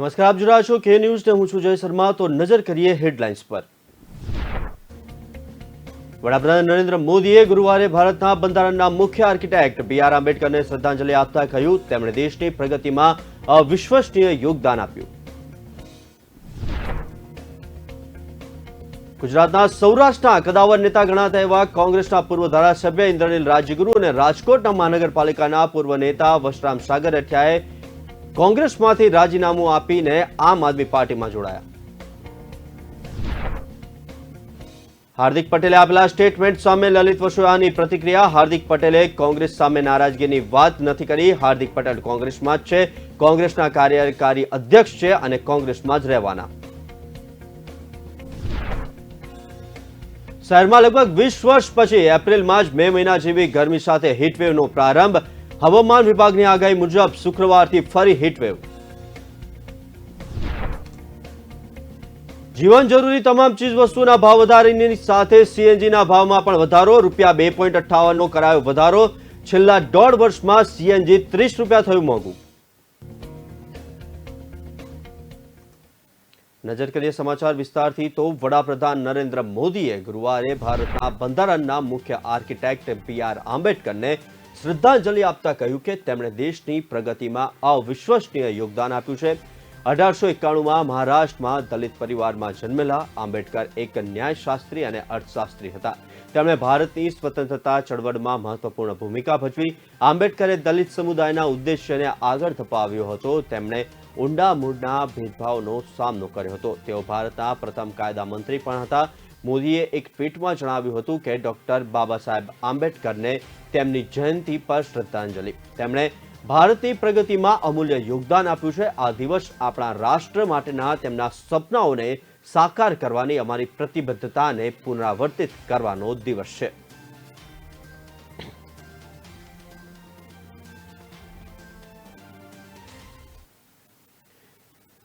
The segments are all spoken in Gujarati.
નમસ્કાર, આપ જોઈ રહ્યા છો કે ન્યૂઝ ને હું છું જય શર્મા। તો નજર કરીએ હેડલાઇન્સ પર। વડાપ્રધાન નરેન્દ્ર મોદીએ ગુરુવારે ભારતના બંધારણના મુખ્ય આર્કિટેક્ટ બી.આર. આંબેડકરને શ્રદ્ધાંજલિ આપતા કહ્યું તેમણે દેશની પ્રગતિમાં અવિશ્વસનીય યોગદાન આપ્યું। ગુજરાતના સૌરાષ્ટ્રના કદાવર નેતા ગણાતા એવા કોંગ્રેસના પૂર્વ ધારાસભ્ય ઇન્દ્રનીલ રાજ્યગુરુ અને રાજકોટના મહાનગરપાલિકાના પૂર્વ નેતા વશરામ સાગરઠિયાએ કોંગ્રેસમાંથી રાજીનામું આપીને આમ આદમી પાર્ટીમાં જોડાયા। હાર્દિક પટેલે આપેલા સ્ટેટમેન્ટ સામે લલિત વસોયાની પ્રતિક્રિયા। હાર્દિક પટેલે કોંગ્રેસ સામે નારાજગીની વાત નથી કરી। હાર્દિક પટેલ કોંગ્રેસમાં જ છે, કોંગ્રેસના કાર્યકારી અધ્યક્ષ છે અને કોંગ્રેસમાં જ રહેવાના। શહેરમાં લગભગ 20 વર્ષ પછી એપ્રિલમાં જ મે મહિના જેવી ગરમી સાથે હીટવેવનો પ્રારંભ। હવામાન વિભાગની આગાહી મુજબ શુક્રવારથી ફરી હીટવેવ। જીવન જરૂરી તમામ ચીજ વસ્તુના ભાવ વધારાની સાથે સીએનજીના ભાવમાં પણ વધારો। ₹2.58નો કરાયો વધારો। છેલ્લા 1.5 વર્ષમાં સીએનજી ₹30 થયું મોંઘું। નજર કરીએ સમાચાર વિસ્તારથી। તો વડાપ્રધાન નરેન્દ્ર મોદીએ ગુરુવારે ભારતના બંધારણના મુખ્ય આર્કિટેક્ટ બી.આર. આંબેડકરને શ્રદ્ધાંજલિ આપતા કહ્યું કે તેમણે દેશની પ્રગતિમાં અવિશ્વસનીય યોગદાન આપ્યું છે। 1891માં મહારાષ્ટ્રમાં દલિત પરિવારમાં જન્મેલા આંબેડકર એક ન્યાયશાસ્ત્રી અને અર્થશાસ્ત્રી હતા। તેમણે ભારતની સ્વતંત્રતા ચળવળમાં મહત્વપૂર્ણ ભૂમિકા ભજવી। આંબેડકરે દલિત સમુદાયના ઉદ્દેશ્યને આગળ ધપાવ્યો હતો। તેમણે ઊંડા મૂળના ભેદભાવનો સામનો કર્યો હતો। તેઓ ભારતના પ્રથમ કાયદા મંત્રી પણ હતા। મોદીએ એક ટ્વીટમાં જણાવ્યું હતું કે ડોક્ટર બાબા સાહેબ આંબેડકરને તેમની જયંતિ પર શ્રદ્ધાંજલિ। તેમણે ભારતની પ્રગતિમાં અમૂલ્ય યોગદાન આપ્યું છે। આ દિવસ આપણા રાષ્ટ્ર માટેના તેમના સપનાઓને સાકાર કરવાની અમારી પ્રતિબદ્ધતાને પુનરાવર્તિત કરવાનો દિવસ છે।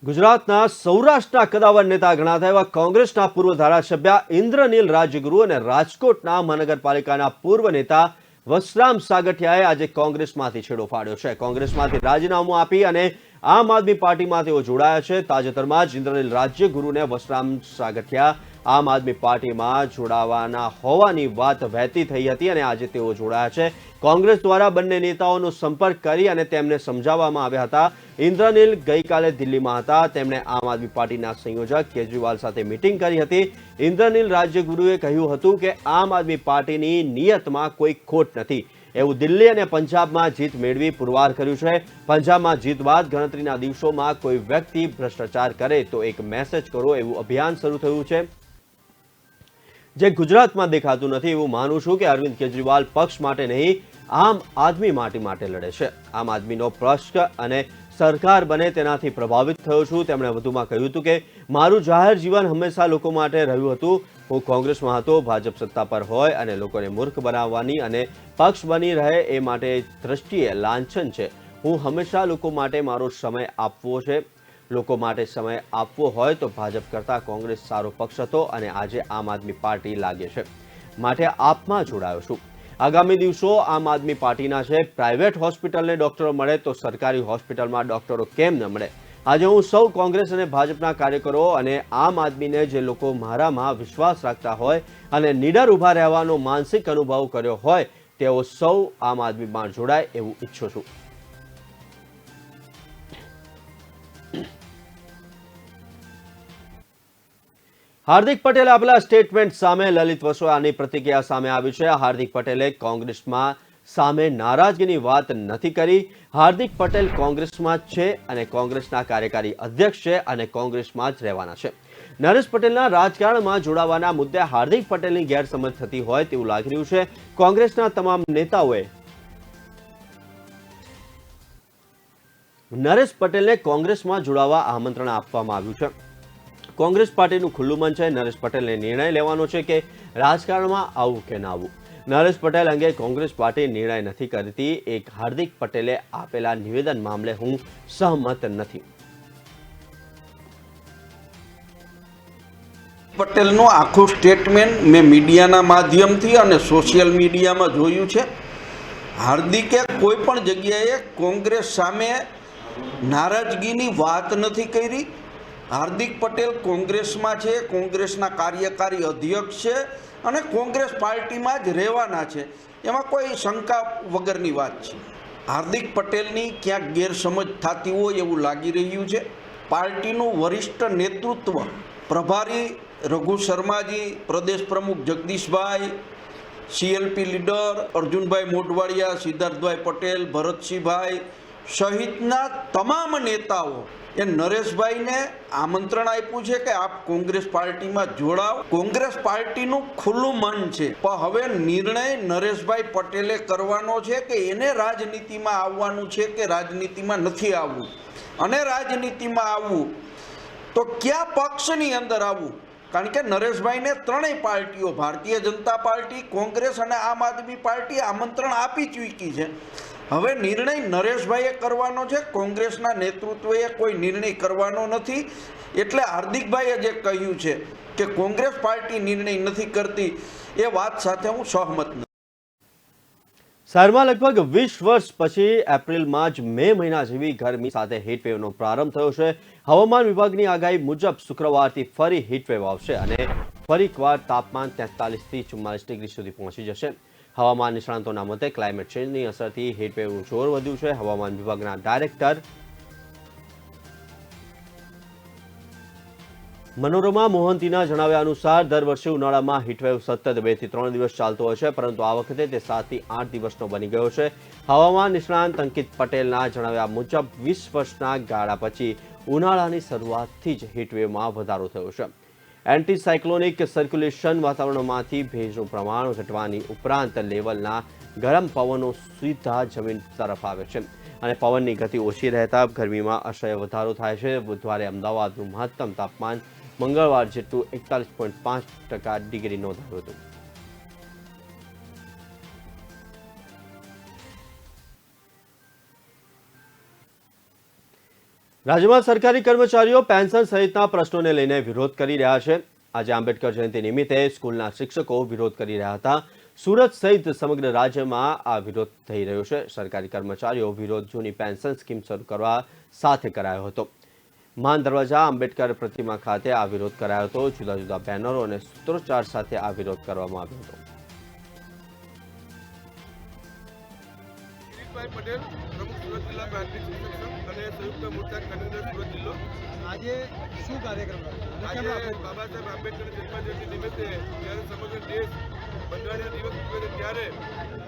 ગુજરાતના સૌરાષ્ટ્રના કદાવર નેતા ગણાતા એવા કોંગ્રેસના પૂર્વ ધારાસભ્ય ઇન્દ્રનીલ રાજ્યગુરુ અને રાજકોટના મહાનગરપાલિકાના પૂર્વ નેતા વશરામ સાગઠિયાએ આજે કોંગ્રેસમાંથી છેડો ફાડ્યો છે। કોંગ્રેસમાંથી રાજીનામું આપી અને આમ આદમી પાર્ટીમાં તેઓ જોડાયા છે। તાજેતરમાં જ ઇન્દ્રનીલ રાજ્યગુરુને વશરામ સાગઠિયા આમ આદમી પાર્ટીમાં જોડાવાના હોવાની વાત વહેતી થઈ હતી અને આજે તેઓ જોડાયા છે। કોંગ્રેસ દ્વારા બંને નેતાઓનો સંપર્ક કરી અને તેમને સમજાવવામાં આવ્યા હતા। ઇન્દ્રનીલ ગઈકાલે દિલ્હીમાં હતા। તેમણે આમ આદમી પાર્ટીના સંયોજક કેજરીવાલ સાથે મીટિંગ કરી હતી। ઇન્દ્રનીલ રાજ્યગુરુએ કહ્યું હતું કે આમ આદમી પાર્ટીની નિયતમાં કોઈ ખોટ નથી એવું દિલ્હી અને પંજાબમાં જીત મેળવી પુરવાર કર્યું છે। પંજાબમાં જીત બાદ ગણતરીના દિવસોમાં કોઈ વ્યક્તિ ભ્રષ્ટાચાર કરે તો એક મેસેજ કરો એવું અભિયાન શરૂ થયું છે જે ગુજરાતમાં દેખાતું નથી। એવું માનું છું કે અરવિંદ કેજરીવાલ પક્ષ માટે નહીં આમ આદમી માટે લડે છે। આમ આદમીનો પક્ષ અને સરકાર બને તેનાથી પ્રભાવિત થયો છું। તેમણે વધુમાં કહ્યું હતું કે મારું જાહેર જીવન હંમેશા લોકો માટે રહ્યું હતું। હું કોંગ્રેસમાં હતો, ભાજપ સત્તા પર હોય અને લોકોને મૂર્ખ બનાવવાની અને પક્ષ બની રહે એ માટે દ્રષ્ટિએ લાંછન છે। હું હંમેશા લોકો માટે મારો સમય આપવો છે। લોકો માટે સમય આપવો હોય તો ભાજપ કરતાં કોંગ્રેસ સારો પક્ષ હતો અને આજે આમ આદમી પાર્ટી લાગે છે માટે આપમાં જોડાયો છું। આગામી દિવસો આમ આદમી પાર્ટીના છે। પ્રાઇવેટ હોસ્પિટલને ડોક્ટરો મળે તો સરકારી હોસ્પિટલમાં ડોક્ટરો કેમ ન મળે? આજે હું સૌ કોંગ્રેસ અને ભાજપના કાર્યકરો અને આમ આદમીને જે લોકો મારામાં વિશ્વાસ રાખતા હોય અને નીડર ઊભા રહેવાનો માનસિક અનુભવ કર્યો હોય તેઓ સૌ આમ આદમીમાં જોડાય એવું ઈચ્છું છું। હાર્દિક પટેલે આપેલા સ્ટેટમેન્ટ સામે લલિત વસોયાની પ્રતિક્રિયા સામે આવી છે। હાર્દિક પટેલે કોંગ્રેસમાં સામે નારાજગીની વાત નથી કરી। હાર્દિક પટેલ કોંગ્રેસમાં જ છે અને કોંગ્રેસના કાર્યકારી અધ્યક્ષ છે અને કોંગ્રેસમાં જ રહેવાના છે। નરેશ પટેલના રાજકારણમાં જોડાવાના મુદ્દે હાર્દિક પટેલની ગેરસમજ થતી હોય તેવું લાગી રહ્યું છે। કોંગ્રેસના તમામ નેતાઓએ નરેશ પટેલને કોંગ્રેસમાં જોડાવા આમંત્રણ આપવામાં આવ્યું છે। કોંગ્રેસ પાર્ટીનું ખુલ્લું મંચ છે। નરેશ પટેલને નિર્ણય લેવાનો છે કે રાજકારણમાં આવવું કે ના આવવું। નરેશ પટેલ અંગે કોંગ્રેસ પાર્ટી નિર્ણય નથી કરતી। એક હાર્દિક પટેલે આપેલા નિવેદન મામલે હું સહમત નથી। પટેલનું આખું સ્ટેટમેન્ટ મેં મીડિયાના માધ્યમથી અને સોશિયલ મીડિયામાં જોયું છે। હાર્દિકે કોઈ પણ જગ્યાએ કોંગ્રેસ સામે નારાજગીની વાત નથી કરી. હાર્દિક પટેલ કોંગ્રેસમાં છે, કોંગ્રેસના કાર્યકારી અધ્યક્ષ છે અને કોંગ્રેસ પાર્ટીમાં જ રહેવાના છે, એમાં કોઈ શંકા વગરની વાત છે. હાર્દિક પટેલની ક્યાંક ગેરસમજ થતી હોય એવું લાગી રહ્યું છે. પાર્ટીનું વરિષ્ઠ નેતૃત્વ પ્રભારી રઘુ શર્માજી, પ્રદેશ પ્રમુખ જગદીશભાઈ, સીએલપી લીડર અર્જુનભાઈ મોઢવાડિયા, સિદ્ધાર્થભાઈ પટેલ, ભરતસિંહભાઈ સહિતના તમામ નેતાઓ એ નરેશભાઈને આમંત્રણ આપ્યું છે કે આપ કોંગ્રેસ પાર્ટીમાં જોડાઓ. કોંગ્રેસ પાર્ટીનું ખુલ્લું મન છે, પણ હવે નિર્ણય નરેશભાઈ પટેલે કરવાનો છે કે એને રાજનીતિમાં આવવાનું છે કે રાજનીતિમાં નથી આવવું, અને રાજનીતિમાં આવવું તો કયા પક્ષની અંદર આવવું. કારણ કે નરેશભાઈને ત્રણેય પાર્ટીઓ, ભારતીય જનતા પાર્ટી, કોંગ્રેસ અને આમ આદમી પાર્ટી આમંત્રણ આપી ચૂકી છે. હવે નિર્ણય નરેશભાઈએ કરવાનો છે, કોંગ્રેસના નેતૃત્વએ કોઈ નિર્ણય કરવાનો નથી. એટલે હાર્દિકભાઈએ જે કહ્યું છે કે કોંગ્રેસ પાર્ટી નિર્ણય નથી કરતી, એ વાત સાથે હું સહમત નથી. શહેરમાં લગભગ 20 વર્ષ પછી એપ્રિલમાં જ મે મહિના જેવી ગરમી સાથે હીટવેવનો પ્રારંભ થયો છે. હવામાન વિભાગની આગાહી મુજબ શુક્રવારથી ફરી હીટવેવ આવશે અને ફરી એકવાર તાપમાન 43 થી 44 ડિગ્રી સુધી પહોંચી જશે. હવામાન નિષ્ણાંતોના મતે ક્લાઇમેટ ચેન્જની અસરથી હીટવેવનું જોર વધ્યું છે. હવામાન વિભાગના ડાયરેક્ટર મનોરમા મોહંતીના જણાવ્યા અનુસાર દર વર્ષે ઉનાળામાં હીટવેવ સતત 2 થી 3 દિવસ ચાલતો હોય છે, પરંતુ આ વખતે તે 7 થી 8 દિવસનો બની ગયો છે. હવામાન નિષ્ણાંત અંકિત પટેલના જણાવ્યા મુજબ 20 વર્ષના ગાળા પછી ઉનાળાની શરૂઆતથી જ હીટવેવમાં વધારો થયો છે. એન્ટી સાયક્લોનિક સર્ક્યુલેશન વાતાવરણમાંથી ભેજનું પ્રમાણ ઘટવાની ઉપરાંત લેવલના ગરમ પવનો સીધા જમીન તરફ આવે છે અને પવનની ગતિ ઓછી રહેતા ગરમીમાં અસહ્ય વધારો થાય છે. બુધવારે અમદાવાદનું મહત્તમ તાપમાન મંગળવાર જેટલું 41.5% ડિગ્રી નોંધાયું હતું. રાજ્યમાં સરકારી કર્મચારીઓ પેન્શન સહિતના પ્રશ્નોને લઈને વિરોધ કરી રહ્યા છે. આજે આંબેડકર જયંતિ નિમિત્તે સ્કૂલના શિક્ષકો વિરોધ કરી રહ્યા હતા. સુરત સહિત સમગ્ર રાજ્યમાં આ વિરોધ થઈ રહ્યો છે. સરકારી કર્મચારીઓ વિરોધ જૂની પેન્શન સ્કીમ શરૂ કરવા સાથે કરાયો હતો. માન દરવાજા આંબેડકર પ્રતિમા ખાતે આ વિરોધ કરાયો હતો. જુદા જુદા બેનરો અને સૂત્રોચ્ચાર સાથે આ વિરોધ કરવામાં આવ્યો હતો. પટેલ, પ્રમુખ સુરત જિલ્લા પ્રાથમિક શિક્ષક સંઘ અને સંયુક્ત મોરચા કન્વીનર સુરત જિલ્લો. આજે શું કાર્યક્રમ આજે બાબા સાહેબ આંબેડકર જન્મજયંતિ નિમિત્તે જ્યારે સમગ્ર દેશ બંધારણીય દિવસ ઉજવે છે, ત્યારે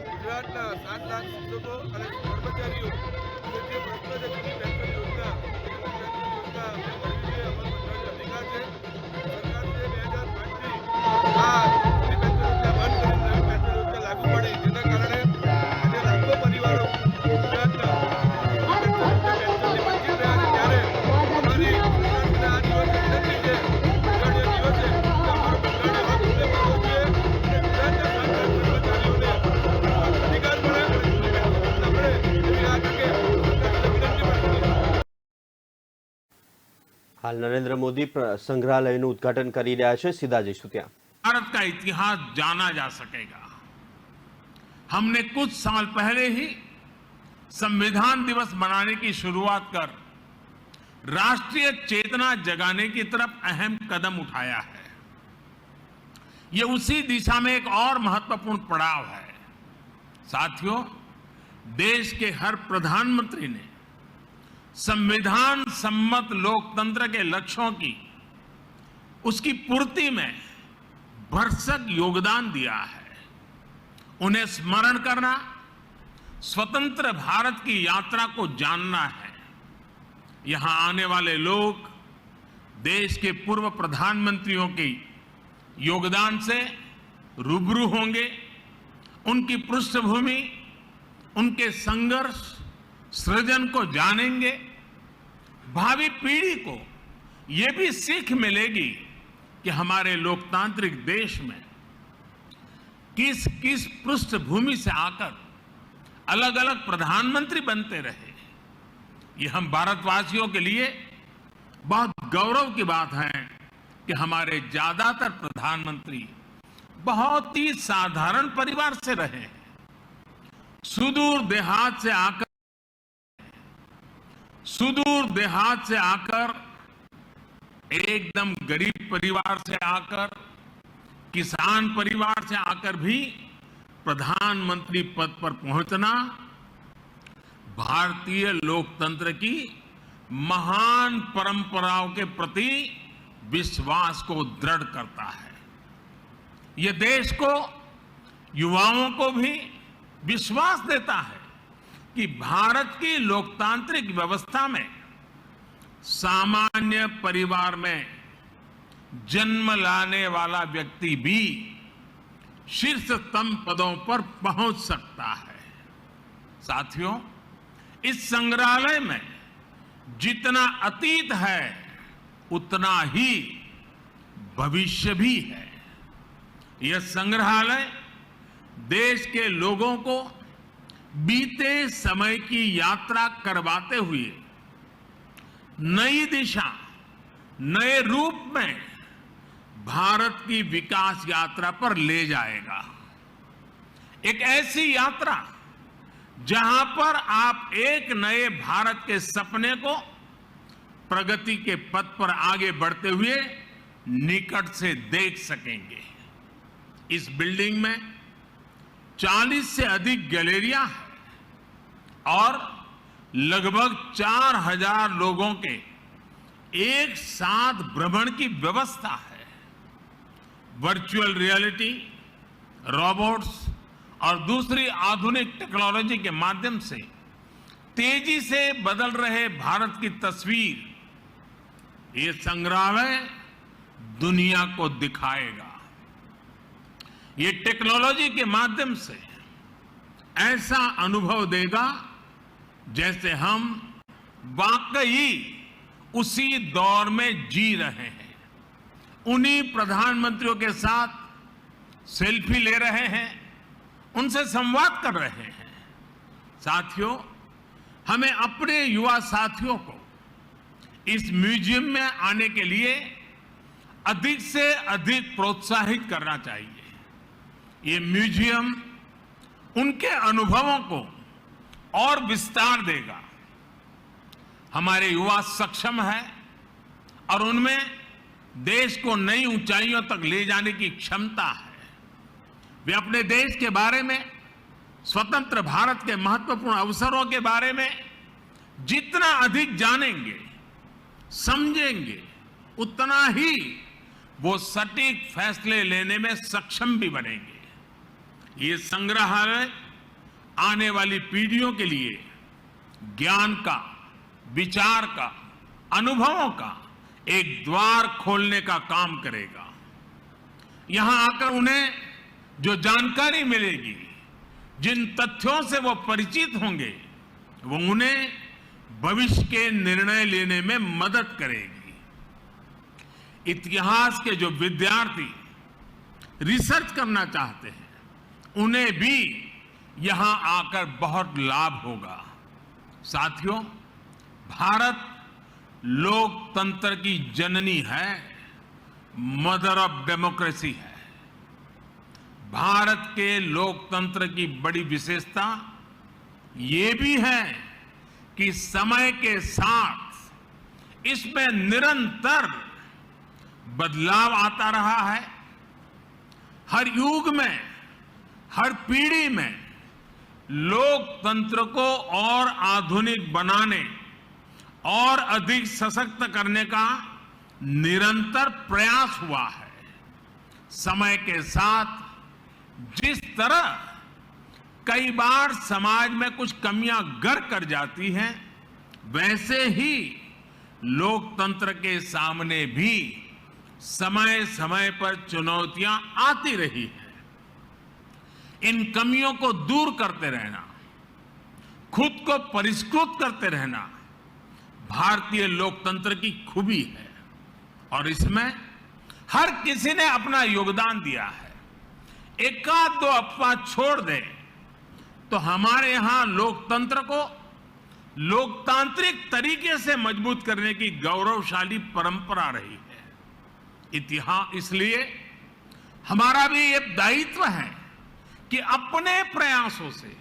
ગુજરાતના 7 લાખ શિક્ષકો અને કર્મચારીઓ જે પ્રશ્ન છે તેની પેન્શન યોજના અધિકાર છે. સરકારશ્રીએ 2005થી આ પેન્શન યોજના બંધ કરી નવી પેન્શન યોજના લાગુ પડી, જેના કારણે આજે લાખો પરિવારો ગુજરાતના પેન્શનથી વંચિત રહ્યા છે. ત્યારે અમારી સરકારના આ દિવસે વિનંતી છે, બંધારણીય દિવસે અમારો બંધારણીય હક અમને મળવો જોઈએ અને ગુજરાતના સરકારી કર્મચારીઓને અધિકાર મળે અને જૂની પેન્શન યોજના મળે એવી આ તકે સરકારને વિનંતી પણ કરી. હાલ નરેન્દ્ર મોદી સંગ્રहालयનું ઉદ્ઘાટન કરી રહ્યા છે. સીધા જઈશું ત્યાં. भारत का इतिहास जाना जा सकेगा. हमने कुछ साल पहले ही संविधान दिवस मनाने की शुरुआत कर राष्ट्रीय चेतना जगाने की तरफ अहम कदम उठाया है. ये उसी दिशा में एक और महत्वपूर्ण पड़ाव है. साथियों, देश के हर प्रधानमंत्री ने संविधान सम्मत लोकतंत्र के लक्ष्यों की उसकी पूर्ति में भरसक योगदान दिया है. उन्हें स्मरण करना, स्वतंत्र भारत की यात्रा को जानना है. यहां आने वाले लोग देश के पूर्व प्रधानमंत्रियों के योगदान से रूबरू होंगे. उनकी पृष्ठभूमि, उनके संघर्ष, सृजन को जानेंगे. भावी पीढ़ी को यह भी सीख मिलेगी कि हमारे लोकतांत्रिक देश में किस किस पृष्ठभूमि से आकर अलग अलग प्रधानमंत्री बनते रहे. ये हम भारतवासियों के लिए बहुत गौरव की बात है कि हमारे ज्यादातर प्रधानमंत्री बहुत ही साधारण परिवार से रहे हैं. सुदूर देहात से आकर सुदूर देहात से आकर, एकदम गरीब परिवार से आकर, किसान परिवार से आकर भी प्रधानमंत्री पद पर पहुंचना भारतीय लोकतंत्र की महान परंपराओं के प्रति विश्वास को दृढ़ करता है। यह देश को, युवाओं को भी विश्वास देता है कि भारत की लोकतांत्रिक व्यवस्था में सामान्य परिवार में जन्म लाने वाला व्यक्ति भी शीर्षतम पदों पर पहुंच सकता है। साथियों, इस संग्रहालय में जितना अतीत है उतना ही भविष्य भी है। यह संग्रहालय देश के लोगों को बीते समय की यात्रा करवाते हुए नई दिशा, नए रूप में भारत की विकास यात्रा पर ले जाएगा। एक ऐसी यात्रा जहां पर आप एक नए भारत के सपने को प्रगति के पथ पर आगे बढ़ते हुए निकट से देख सकेंगे। इस बिल्डिंग में 40 से अधिक गैलरियां हैं और लगभग 4000 लोगों के एक साथ भ्रमण की व्यवस्था है। वर्चुअल रियलिटी, रोबोट्स और दूसरी आधुनिक टेक्नोलॉजी के माध्यम से तेजी से बदल रहे भारत की तस्वीर ये संग्रहालय दुनिया को दिखाएगा। ये टेक्नोलॉजी के माध्यम से ऐसा अनुभव देगा जैसे हम वाकई उसी दौर में जी रहे हैं। उन्हीं प्रधानमंत्रियों के साथ सेल्फी ले रहे हैं, उनसे संवाद कर रहे हैं। साथियों, हमें अपने युवा साथियों को इस म्यूजियम में आने के लिए अधिक से अधिक प्रोत्साहित करना चाहिए। ये म्यूजियम उनके अनुभवों को और विस्तार देगा। हमारे युवा सक्षम है और उनमें देश को नई ऊंचाइयों तक ले जाने की क्षमता है। वे अपने देश के बारे में, स्वतंत्र भारत के महत्वपूर्ण अवसरों के बारे में जितना अधिक जानेंगे, समझेंगे, उतना ही वो सटीक फैसले लेने में सक्षम भी बनेंगे। ये संग्रहालय आने वाली पीढ़ियों के लिए ज्ञान का, विचार का, अनुभवों का एक द्वार खोलने का काम करेगा। यहां आकर उन्हें जो जानकारी मिलेगी, जिन तथ्यों से वो परिचित होंगे, वो उन्हें भविष्य के निर्णय लेने में मदद करेगी। इतिहास के जो विद्यार्थी रिसर्च करना चाहते हैं, उन्हें भी यहां आकर बहुत लाभ होगा। साथियों, भारत लोकतंत्र की जननी है, मदर ऑफ डेमोक्रेसी है। भारत के लोकतंत्र की बड़ी विशेषता ये भी है कि समय के साथ इसमें निरंतर बदलाव आता रहा है। हर युग में, हर पीढ़ी में लोकतंत्र को और आधुनिक बनाने और अधिक सशक्त करने का निरंतर प्रयास हुआ है। समय के साथ जिस तरह कई बार समाज में कुछ कमियां घर कर जाती हैं, वैसे ही लोकतंत्र के सामने भी समय समय पर चुनौतियां आती रही हैं। इन कमियों को दूर करते रहना, खुद को परिष्कृत करते रहना भारतीय लोकतंत्र की खूबी है और इसमें हर किसी ने अपना योगदान दिया है। एकाध दो अफवाह छोड़ दें तो हमारे यहां लोकतंत्र को लोकतांत्रिक तरीके से मजबूत करने की गौरवशाली परंपरा रही है। इतिहास, इसलिए हमारा भी ये दायित्व है कि अपने प्रयासों से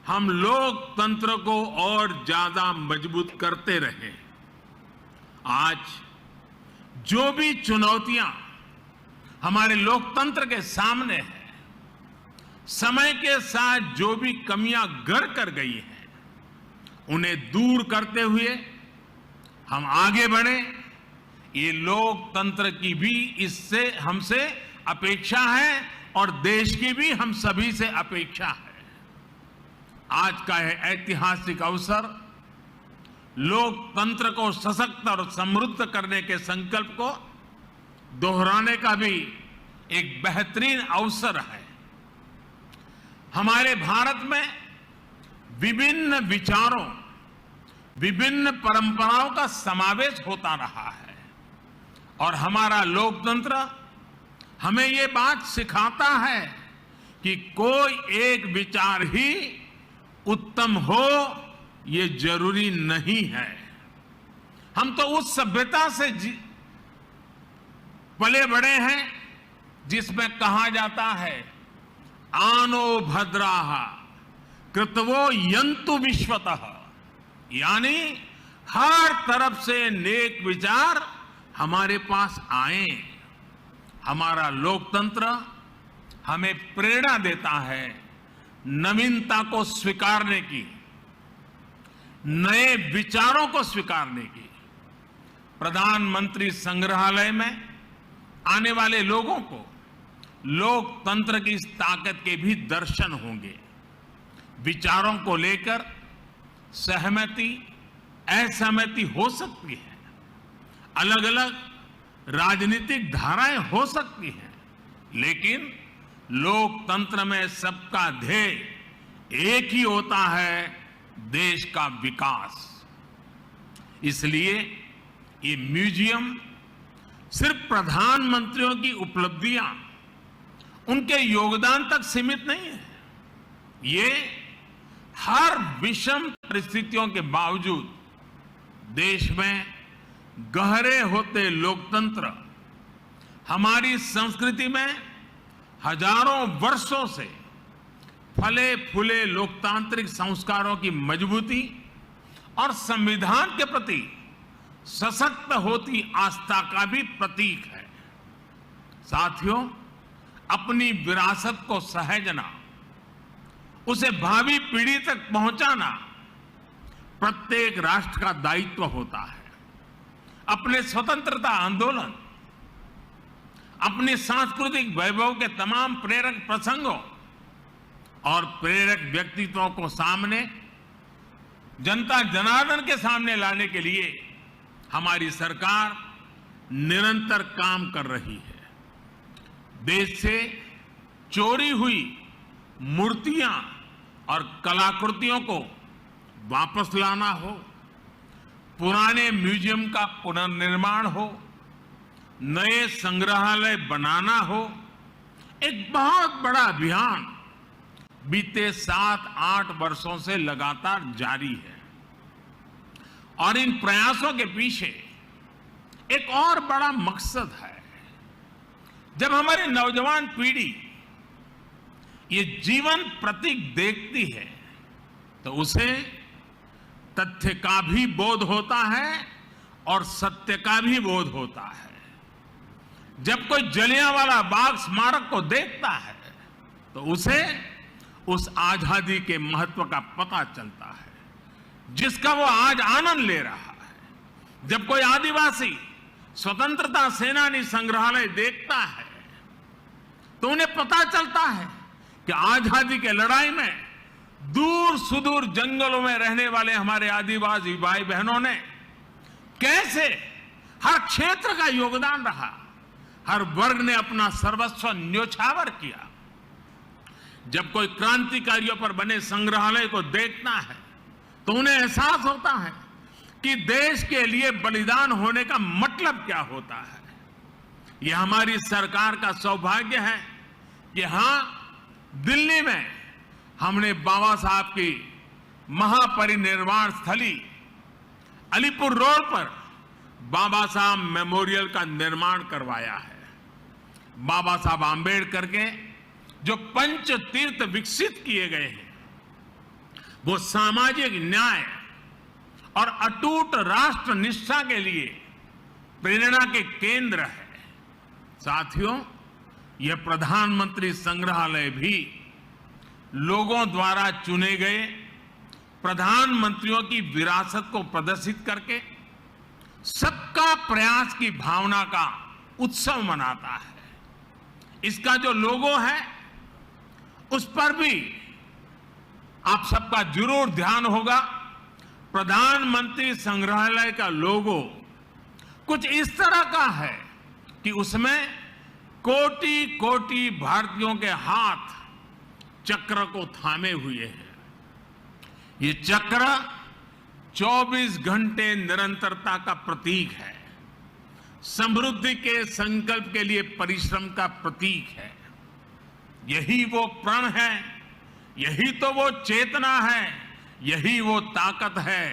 हम लोकतंत्र को और ज्यादा मजबूत करते रहे। आज जो भी चुनौतियां हमारे लोकतंत्र के सामने है, समय के साथ जो भी कमियां घर कर गई हैं, उन्हें दूर करते हुए हम आगे बढ़े। ये लोकतंत्र की भी इससे हमसे अपेक्षा है और देश की भी हम सभी से अपेक्षा है। आज का यह ऐतिहासिक अवसर लोकतंत्र को सशक्त और समृद्ध करने के संकल्प को दोहराने का भी एक बेहतरीन अवसर है। हमारे भारत में विभिन्न विचारों, विभिन्न परंपराओं का समावेश होता रहा है और हमारा लोकतंत्र हमें ये बात सिखाता है कि कोई एक विचार ही उत्तम हो ये जरूरी नहीं है। हम तो उस सभ्यता से पले बड़े हैं जिसमें कहा जाता है आनो भद्राः कृतवो यन्तु विश्वतः, यानी हर तरफ से नेक विचार हमारे पास आए। हमारा लोकतंत्र हमें प्रेरणा देता है नवीनता को स्वीकारने की, नए विचारों को स्वीकारने की। प्रधानमंत्री संग्रहालय में आने वाले लोगों को लोकतंत्र की इस ताकत के भी दर्शन होंगे। विचारों को लेकर सहमति, असहमति हो सकती है, अलग अलग राजनीतिक धाराएं हो सकती हैं, लेकिन लोकतंत्र में सबका ध्येय एक ही होता है, देश का विकास। इसलिए ये म्यूजियम सिर्फ प्रधानमंत्रियों की उपलब्धियां, उनके योगदान तक सीमित नहीं है। ये हर विषम परिस्थितियों के बावजूद देश में गहरे होते लोकतंत्र, हमारी संस्कृति में हजारों वर्षों से फले फूले लोकतांत्रिक संस्कारों की मजबूती और संविधान के प्रति सशक्त होती आस्था का भी प्रतीक है। साथियों, अपनी विरासत को सहेजना, उसे भावी पीढ़ी तक पहुंचाना प्रत्येक राष्ट्र का दायित्व होता है। अपने स्वतंत्रता आंदोलन, अपने सांस्कृतिक वैभव के तमाम प्रेरक प्रसंगों और प्रेरक व्यक्तित्वों को सामने, जनता जनार्दन के सामने लाने के लिए हमारी सरकार निरंतर काम कर रही है। देश से चोरी हुई मूर्तियां और कलाकृतियों को वापस लाना हो, पुराने म्यूजियम का पुनर्निर्माण हो, नए संग्रहालय बनाना हो, एक बहुत बड़ा अभियान बीते 7-8 वर्षों से लगातार जारी है। और इन प्रयासों के पीछे एक और बड़ा मकसद है। जब हमारी नौजवान पीढ़ी ये जीवन प्रतीक देखती है तो उसे तथ्य का भी बोध होता है और सत्य का भी बोध होता है। जब कोई जलियांवाला बाग स्मारक को देखता है तो उसे उस आजादी के महत्व का पता चलता है जिसका वो आज आनंद ले रहा है। जब कोई आदिवासी स्वतंत्रता सेनानी संग्रहालय देखता है तो उन्हें पता चलता है कि आजादी के लड़ाई में दूर सुदूर जंगलों में रहने वाले हमारे आदिवासी भाई बहनों ने कैसे हर क्षेत्र का योगदान रहा, हर वर्ग ने अपना सर्वस्व न्योछावर किया। जब कोई क्रांतिकारियों पर बने संग्रहालय को देखता है तो उन्हें एहसास होता है कि देश के लिए बलिदान होने का मतलब क्या होता है। यह हमारी सरकार का सौभाग्य है कि हां, दिल्ली में हमने बाबा साहब की महापरिनिर्वाण स्थली अलीपुर रोड पर बाबा साहब मेमोरियल का निर्माण करवाया है। बाबा साहब आंबेडकर के जो पंच तीर्थ विकसित किए गए हैं, वो सामाजिक न्याय और अटूट राष्ट्र निष्ठा के लिए प्रेरणा के केंद्र है। साथियों, यह प्रधानमंत्री संग्रहालय भी लोगों द्वारा चुने गए प्रधानमंत्रियों की विरासत को प्रदर्शित करके सबका प्रयास की भावना का उत्सव मनाता है। इसका जो लोगो है उस पर भी आप सबका जरूर ध्यान होगा। प्रधानमंत्री संग्रहालय का लोगो कुछ इस तरह का है कि उसमें कोटि कोटि भारतीयों के हाथ चक्र को थामे हुए हैं। ये चक्र 24 घंटे निरंतरता का प्रतीक है, समृद्धि के संकल्प के लिए परिश्रम का प्रतीक है। यही वो प्रण है, यही तो वो चेतना है, यही वो ताकत है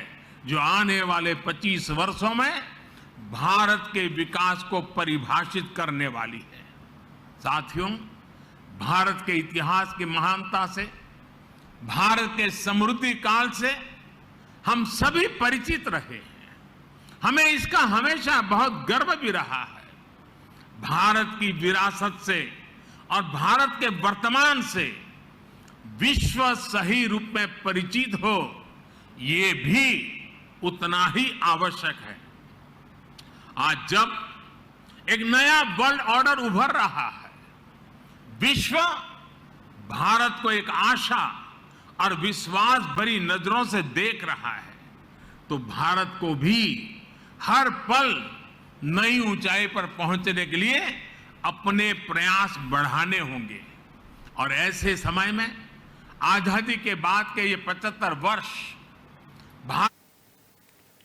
जो आने वाले 25 वर्षों में भारत के विकास को परिभाषित करने वाली है। साथियों, भारत के इतिहास की महानता से, भारत के समृद्धि काल से हम सभी परिचित रहे हैं। हमें इसका हमेशा बहुत गर्व भी रहा है। भारत की विरासत से और भारत के वर्तमान से विश्व सही रूप में परिचित हो, ये भी उतना ही आवश्यक है। आज जब एक नया वर्ल्ड ऑर्डर उभर रहा है, विश्व भारत को एक आशा और विश्वास भरी नजरों से देख रहा है, तो भारत को भी हर पल नई ऊंचाई पर पहुंचने के लिए अपने प्रयास बढ़ाने होंगे। और ऐसे समय में आजादी के बाद के ये 75 वर्ष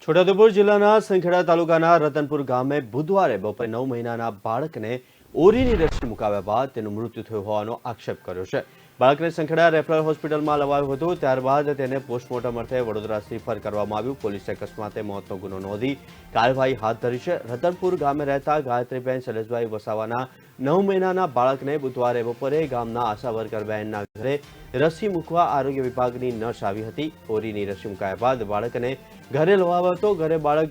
છોટાઉદેપુર જિલ્લાના સંખેડા તાલુકાના રતનપુર ગામે બુધવારે બપોરે 9 મહિનાના બાળકને ઓરીની રસી મુકાવ્યા બાદ તેનું મૃત્યુ થયું હોવાનો આક્ષેપ કર્યો છે। બાળકને સંખેડા રેફરલ હોસ્પિટલમાં લવાયું હતું, ત્યારબાદ તેને પોસ્ટમોર્ટમ અર્થે વડોદરા રિફર કરવામાં આવ્યું। પોલીસે અકસ્માતે મોતનો ગુનો નોંધી કાર્યવાહી હાથ ધરી છે। રતનપુર ગામે રહેતા ગાયત્રીબેન શૈલેષભાઈ વસાવાના 9 મહિનાના બાળકને બુધવારે બપોરે ગામના આશા વર્કર બહેનના ઘરે રસી મૂકવા આરોગ્ય વિભાગની નર્સ આવી હતી। ઓરીની રસી મુકાયા બાદ બાળકને ઘરે લવાયો હતો। ઘરે બાળક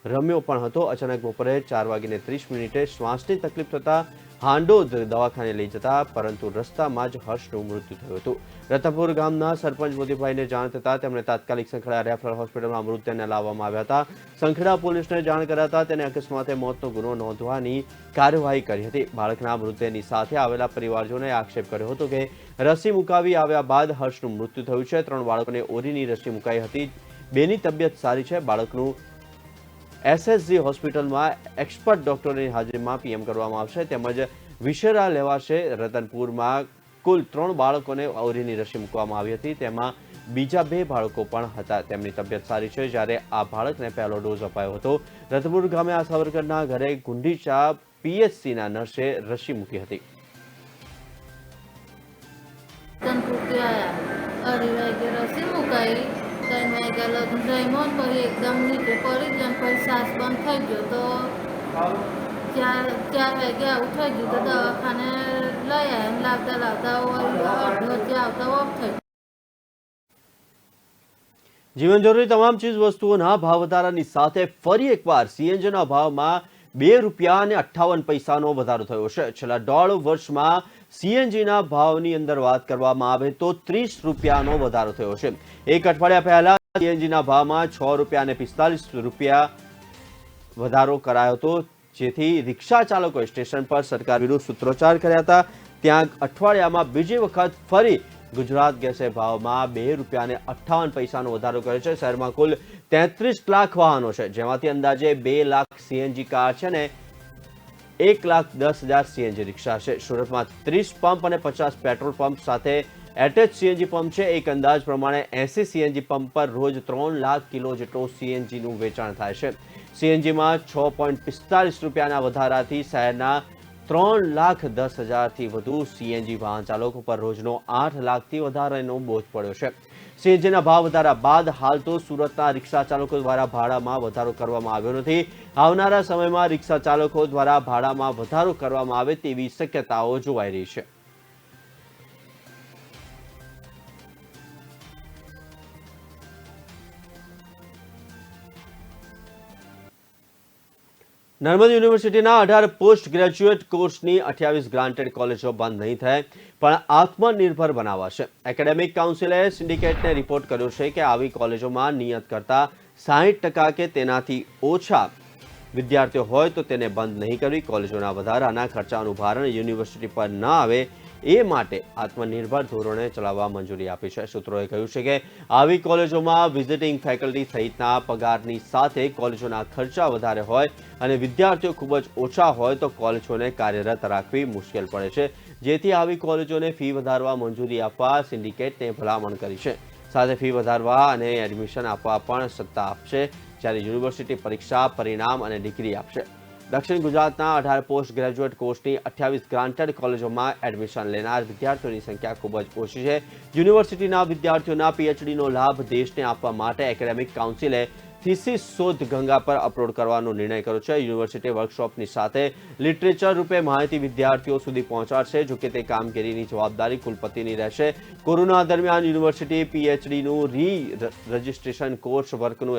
રમ્યો પણ હતો। અચાનક બપોરે 4:30 શ્વાસની તકલીફ થતા હાંડોદ દવાખાને લઈ જતા પરંતુ રસ્તામાં જ હર્ષનું મૃત્યુ થયું હતું। રતનપુર ગામના સરપંચ મોદીભાઈને જાણ થતા તેમણે તાત્કાલિક સંખેડા રેફરલ હોસ્પિટલમાં મૃતદેહને લાવવામાં આવ્યા હતા। સંખેડા પોલીસને જાણ કરાતા તેને અકસ્માતે મોતનો ગુનો નોંધવાની કાર્યવાહી કરી હતી। બાળકના મૃતદેહની સાથે આવેલા પરિવારજનોએ આક્ષેપ કર્યો હતો કે રસી મુકાવી આવ્યા બાદ હર્ષનું મૃત્યુ થયું છે। 3 બાળકોને ઓરીની રસી મુકાઈ હતી। બેની તબિયત સારી છે। બાળકનું એસએસજી હોસ્પિટલમાં એક્સપર્ટ ડોક્ટરોની હાજરીમાં પીએમ કરવામાં આવશે તેમજ વિશેરા લેવાશે। રતનપુરમાં કુલ 3 બાળકોને ઓરીની રસી મૂકવામાં આવી હતી, તેમાં બીજા 2 બાળકો પણ હતા। તેમની તબિયત સારી છે, જ્યારે આ બાળકને પહેલો ડોઝ અપાયો હતો। રતનપુર ગામે આશા વર્કરના ઘરે ગુંડીચા પીએચસીના નર્સે રસી મૂકી હતી। જઈમોન પછી એકદમ નીચે પડી જાય, પછી શ્વાસ બંધ થઈ ગયો તો 4 વાગ્યા આવું થઈ ગયું તો દવાખાને લઈ આવ્યા। લાવતા લાવતા અડધો આવતા ઓફ થઈ ગયું। જીવન જરૂરી તમામ ચીજ વસ્તુઓના ભાવ વધારાની સાથે ફરી એકવાર સીએનજીના ભાવમાં ₹2.58નો વધારો થયો છે। છેલ્લા 1.5 વર્ષમાં સીએનજીના ભાવની અંદર વાત કરવામાં આવે તો ₹30નો વધારો થયો છે। એક અઠવાડિયા પહેલા સીએનજીના ભાવમાં ₹6.45 વધારો કરાયો હતો, જેથી રિક્ષા ચાલકોએ સ્ટેશન પર સરકાર વિરુદ્ધ સૂત્રોચ્ચાર કર્યા હતા। ત્યાં અઠવાડિયામાં બીજી વખત ફરી ગુજરાત ગેસે ભાવમાં ₹2.58નો વધારો કર્યો છે। શહેરમાં કુલ 33 લાખ વાહનો છે, જેમાંથી અંદાજે 2 લાખ સીએનજી કાર છે ને 1,10,000 સીએનજી રિક્ષા છે। સુરતમાં 30 પંપ અને 50 પેટ્રોલ પંપ સાથે એટેચ સીએનજી પંપ છે। એક અંદાજ પ્રમાણે 80 સીએનજી પંપ પર રોજ 3 લાખ કિલો જેટલો સીએનજીનું વેચાણ થાય છે। સીએનજીમાં ₹6.45ના વધારાથી શહેરના 3,10,000થી વધુ સીએનજી વાહન ચાલકો પર રોજનો 8 લાખથી વધારેનો બોજ પડ્યો છે। સીએનજીના ભાવ વધારા બાદ હાલ તો સુરતના રિક્ષા ચાલકો દ્વારા ભાડામાં વધારો કરવામાં આવ્યો નથી। આવનારા સમયમાં રિક્ષા ચાલકો દ્વારા ભાડામાં વધારો કરવામાં આવે તેવી શક્યતાઓ જોવાઈ રહી છે। નર્મદ યુનિવર્સિટીના 18 પોસ્ટ ગ્રેજ્યુએટ કોર્સની 28 ગ્રાન્ટેડ કોલેજો બંધ નહીં થાય પણ આત્મનિર્ભર બનાવાશે. એકેડેમિક કાઉન્સિલે સિન્ડિકેટને રિપોર્ટ કર્યો છે કે આવી કોલેજોમાં નિયત કરતાં 60% કે તેનાથી ઓછા વિદ્યાર્થીઓ હોય તો તેને બંધ નહીં કરવી. કોલેજોના વધારાના ખર્ચાનું ભારણ યુનિવર્સિટી પર ન આવે એ માટે આત્મનિર્ભર ધોરણે ચલાવવા મંજૂરી આપી છે. સૂત્રોએ કહ્યું છે કે આવી કોલેજોમાં વિઝિટિંગ ફેકલ્ટી સહિતના પગારની સાથે કોલેજોના ખર્ચા વધારે હોય અને વિદ્યાર્થીઓ ખૂબ જ ઓછા હોય તો કોલેજોને કાર્યરત રાખવી મુશ્કેલ પડે છે. જેથી આવી કોલેજોને ફી વધારવા મંજૂરી આપવા સિન્ડિકેટને ભલામણ કરી છે. સાથે ફી વધારવા અને એડમિશન આપવા પણ સત્તા આપશે, જ્યારે યુનિવર્સિટી પરીક્ષા, પરિણામ અને ડિગ્રી આપશે. દક્ષિણ ગુજરાતના 18 પોસ્ટ ગ્રેજ્યુએટ કોર્સની 28 ગ્રાન્ટેડ કોલેજોમાં એડમિશન લેનાર વિદ્યાર્થીઓની સંખ્યા ખૂબ જ ઓછી છે. યુનિવર્સિટીના વિદ્યાર્થીઓના પીએચડીનો લાભ દેશને આપવા માટે એકેડેમિક કાઉન્સિલે થીસીસ શોધ ગંગા પર અપલોડ કરવાનો નિર્ણય કર્યો છે. યુનિવર્સિટી વર્કશોપની સાથે લિટરેચર રૂપે માહિતી વિદ્યાર્થીઓ સુધી પહોંચાડશે. જોકે તે કામગીરીની જવાબદારી કુલપતિની રહેશે. કોરોના દરમિયાન યુનિવર્સિટી પીએચડીનું રજિસ્ટ્રેશન કોર્સ, વર્કનું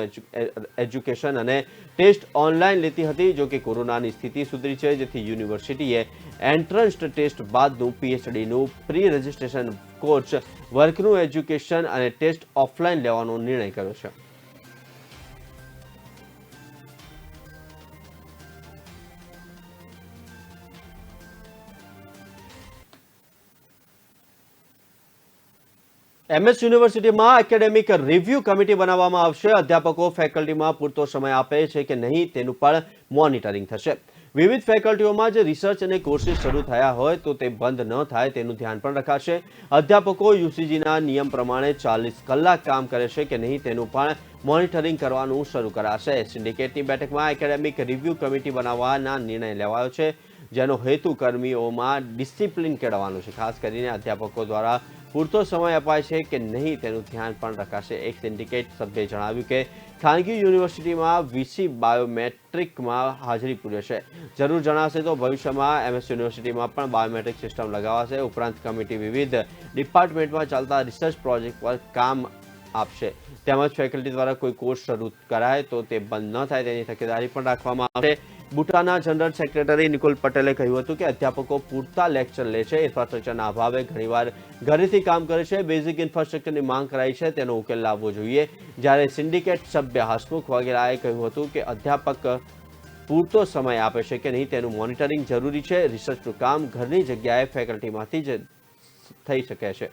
એજ્યુકેશન અને ટેસ્ટ ઓનલાઈન લેતી હતી. જોકે કોરોનાની સ્થિતિ સુધરી છે, જેથી યુનિવર્સિટીએ એન્ટ્રન્સ ટેસ્ટ બાદનું પીએચડીનું પ્રી રજિસ્ટ્રેશન કોર્સ, વર્કનું એજ્યુકેશન અને ટેસ્ટ ઓફલાઈન લેવાનો નિર્ણય કર્યો છે. એમએસ યુનિવર્સિટીમાં એકેડેમિક રિવ્યુ કમિટી બનાવવામાં આવશે. અધ્યાપકો ફેકલ્ટીમાં પૂરતો સમય આપે છે કે નહીં તેનું પણ મોનિટરિંગ થશે. વિવિધ ફેકલ્ટીઓમાં જે રિસર્ચ અને કોર્સિસ શરૂ થયા હોય તો તે બંધ ન થાય તેનું ધ્યાન પણ રખાશે. અધ્યાપકો યુસીજીના નિયમ પ્રમાણે 40 કલાક કામ કરે છે કે નહીં તેનું પણ મોનિટરિંગ કરવાનું શરૂ કરાશે. સિન્ડિકેટની બેઠકમાં એકેડેમિક રિવ્યુ કમિટી બનાવવાના નિર્ણય લેવાયો છે, જેનો હેતુ કર્મીઓમાં ડિસિપ્લિન કેળવવાનો છે. ખાસ કરીને અધ્યાપકો દ્વારા પૂરતો સમય અપાય છે કે નહીં તેનું ધ્યાન પણ રખાશે. એક સિન્ડિકેટ સભ્યએ જણાવ્યું કે ખાનગી યુનિવર્સિટીમાં વીસી બાયોમેટ્રિકમાં હાજરી પૂરે છે. જરૂર જણાશે તો ભવિષ્યમાં એમએસ યુનિવર્સિટીમાં પણ બાયોમેટ્રિક સિસ્ટમ લગાવાશે. ઉપરાંત કમિટી વિવિધ ડિપાર્ટમેન્ટમાં ચાલતા રિસર્ચ પ્રોજેક્ટ પર કામ આપશે. તેમજ ફેકલ્ટી દ્વારા કોઈ કોર્સ શરૂ કરાય તો તે બંધ ન થાય તેની તકેદારી પણ રાખવામાં આવશે. બુટાના જનરલ સેક્રેટરી નિકુલ પટેલે કહ્યું હતું કે અધ્યાપકો પૂરતા લેક્ચર લે છે, ઇન્ફ્રાસ્ટ્રક્ચરના અભાવે ઘણીવાર ઘરેથી કામ કરે છે. બેઝિક ઇન્ફ્રાસ્ટ્રક્ચરની માંગ કરાઈ છે, તેનો ઉકેલ લાવવો જોઈએ. જ્યારે સિન્ડિકેટ સભ્ય હસમુખ વગેરેએ કહ્યું હતું કે અધ્યાપક પૂરતો સમય આપે છે કે નહીં તેનું મોનિટરિંગ જરૂરી છે. રિસર્ચનું કામ ઘરની જગ્યાએ ફેકલ્ટીમાંથી જ થઈ શકે છે.